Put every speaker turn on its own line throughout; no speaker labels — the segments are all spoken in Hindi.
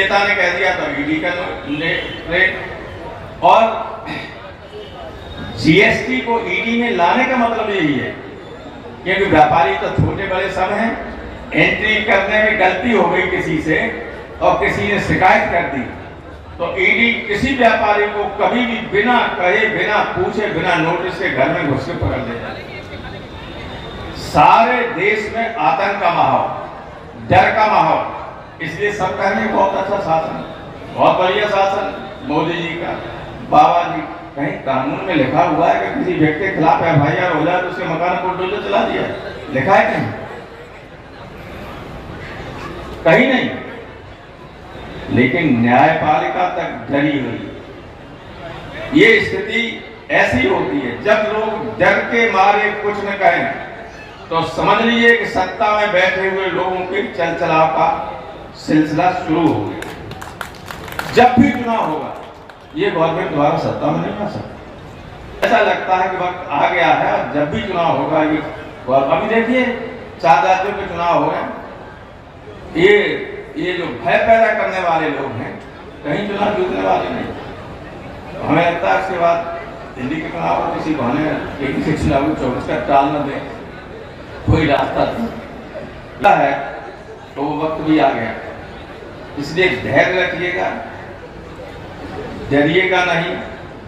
नेता ने कह दिया तो ईडी का रेट और जीएसटी को ईडी में लाने का मतलब यही है, क्योंकि व्यापारी तो छोटे बड़े सब हैं। एंट्री करने में गलती हो गई किसी से और किसी ने शिकायत कर दी तो ईडी किसी व्यापारी को कभी भी बिना कहे, बिना पूछे, बिना नोटिस के घर में घुस के पकड़ लेता। सारे देश में आतंक का माहौल, डर का माहौल, इसलिए सब कह रहे हैं बहुत अच्छा शासन, बहुत बढ़िया शासन मोदी जी का, बाबा जी। कहीं कानून में लिखा हुआ है कि किसी व्यक्ति के खिलाफ एफआईआर हो जाए तो उसके मकान को बुलडोजर चला दिया, लिखा है कहीं? कहीं नहीं। लेकिन न्यायपालिका तक डरी हुई। ये स्थिति ऐसी होती है जब लोग डर के मारे कुछ न कहें तो समझ लीजिए कि सत्ता में बैठे हुए लोगों के चलचलाव का सिलसिला शुरू हो गया। जब भी चुनाव होगा ये गवर्नमेंट द्वारा सत्ता में नहीं आ सकता। ऐसा लगता है कि वक्त आ गया है और जब भी चुनाव होगा ये, अभी देखिए 4 राज्यों के चुनाव हो रहे हैं, ये जो भय पैदा करने वाले लोग हैं कहीं चुनाव जीतने वाले नहीं। हमें लगता है इसके बाद दिल्ली के चुनाव किसी बहाने एक से चुनाव 24 का टाल न दें, कोई रास्ता है तो वो वक्त भी आ गया। इसलिए धैर्य रखिएगा, डरिएगा नहीं।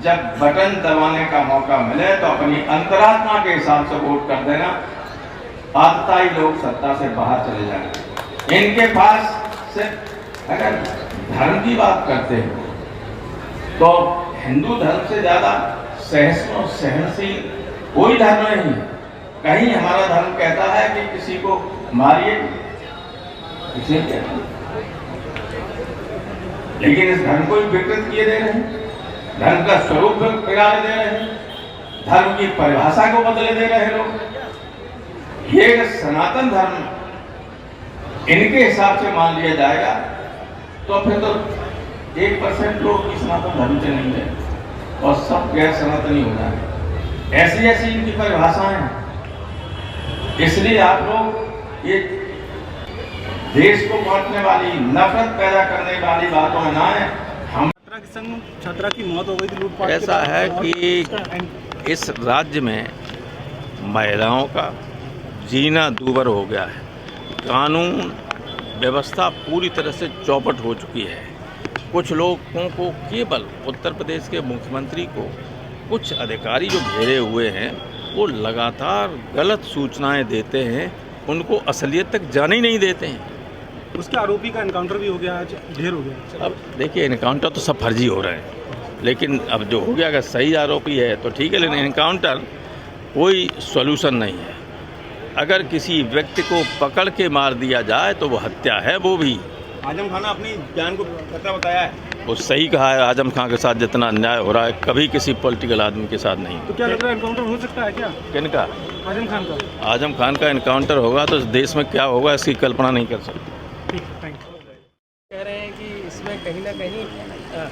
जब बटन दबाने का मौका मिले तो अपनी अंतरात्मा के हिसाब से वोट कर देना। आतताई लोग सत्ता से बाहर चले जाएंगे। इनके पास से अगर धर्म की बात करते हो तो हिंदू धर्म से ज्यादा सहिष्णु सहनशील कोई धर्म नहीं है। कहीं हमारा धर्म कहता है कि किसी को मारिए, इसे कहते हैं, लेकिन इस धर्म को विकृत किए दे रहे हैं, धर्म का स्वरूप बिगाड़े दे रहे हैं, धर्म की परिभाषा को बदले दे रहे हैं लोग। ये सनातन धर्म इनके हिसाब से मान लिया जाएगा तो फिर तो 1% लोग इस सनातन धर्म से नहीं है और सब गैर सनातनी हो जाएंगे। ऐसी ऐसी इनकी परिभाषाएं हैं। इसलिए आप लोग ये देश को बांटने वाली, नफरत पैदा करने वाली बातों में ना आए। हम
छात्रा की मौत हो गई थी लूटपाट।
ऐसा है कि इस राज्य में महिलाओं का जीना दूभर हो गया है। कानून व्यवस्था पूरी तरह से चौपट हो चुकी है। कुछ लोगों को, केवल उत्तर प्रदेश के मुख्यमंत्री को कुछ अधिकारी जो घेरे हुए हैं वो लगातार गलत सूचनाएं देते हैं, उनको असलियत तक जाने ही नहीं देते हैं।
उसके आरोपी का एनकाउंटर भी हो गया, आज ढेर हो गया।
अब देखिए एनकाउंटर तो सब फर्जी हो रहे हैं, लेकिन अब जो हो गया अगर सही आरोपी है तो ठीक है, लेकिन एनकाउंटर कोई सॉल्यूशन नहीं है। अगर किसी व्यक्ति को पकड़ के मार दिया जाए तो वो हत्या है। वो भी
आजम खान ने अपनी जान को खतरा बताया है।
वो सही कहा है। आजम खान के साथ जितना अन्याय हो रहा है कभी किसी पॉलिटिकल आदमी के साथ नहीं।
तो क्या लग रहा है एनकाउंटर हो सकता है क्या?
किनका?
आजम खान का।
आजम खान का एनकाउंटर होगा तो देश में क्या होगा इसकी कल्पना नहीं कर सकते।
कह रहे हैं कि इसमें कहीं ना कहीं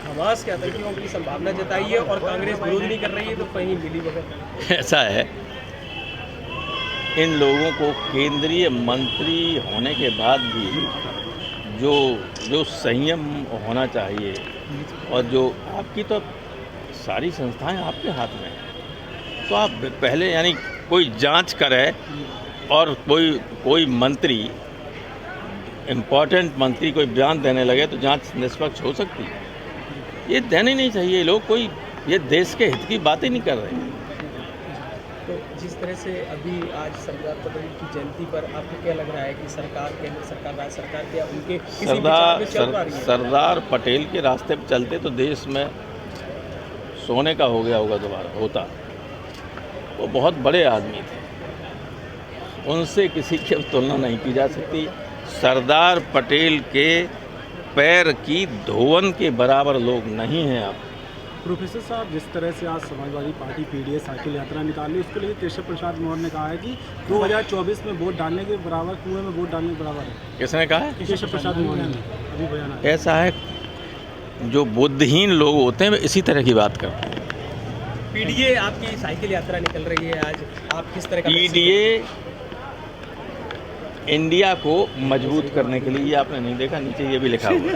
हमास के आतंकियों की संभावना जताई है और कांग्रेस विरोध नहीं कर रही है, तो कहीं मिली वगैरह।
ऐसा है, इन लोगों को केंद्रीय मंत्री होने के बाद भी जो संयम होना चाहिए और जो आपकी तो सारी संस्थाएं आपके हाथ में हैं, तो आप पहले यानी कोई जांच करे और कोई मंत्री, इम्पोर्टेंट मंत्री कोई बयान देने लगे तो जांच निष्पक्ष हो सकती है। ये देने नहीं चाहिए। लोग कोई ये देश के हित की बात ही नहीं कर रहे हैं।
तो जिस तरह से अभी आज सरदार पटेल की जयंती पर आपको क्या लग रहा है कि सरकार, केंद्र सरकार, राज्य सरकार क्या उनके किसी विचार में चल पा रही है?
सरदार पटेल के रास्ते पर चलते तो देश में सोने का हो गया होगा दोबारा होता। वो बहुत बड़े आदमी थे, उनसे किसी की तुलना नहीं की जा सकती। सरदार पटेल के पैर की धोवन के बराबर लोग नहीं हैं आप।
प्रोफेसर साहब, जिस तरह से आज समाजवादी पार्टी पीडीएस साइकिल यात्रा निकाली, उसके लिए केशव प्रसाद मौर्य ने कहा है कि 2024 में वोट डालने के बराबर, कुएं में वोट डालने के बराबर है।
किसने कहा है?
केशव प्रसाद मौर्य ने अभी बयान।
ऐसा है, जो बुद्धिहीन लोग होते हैं वे इसी तरह की बात करते हैं।
पीडीए आपकी साइकिल यात्रा निकल रही है आज, आप किस तरह का?
पीडीए इंडिया को मजबूत करने के लिए, ये आपने नहीं देखा नीचे ये भी लिखा हुआ है।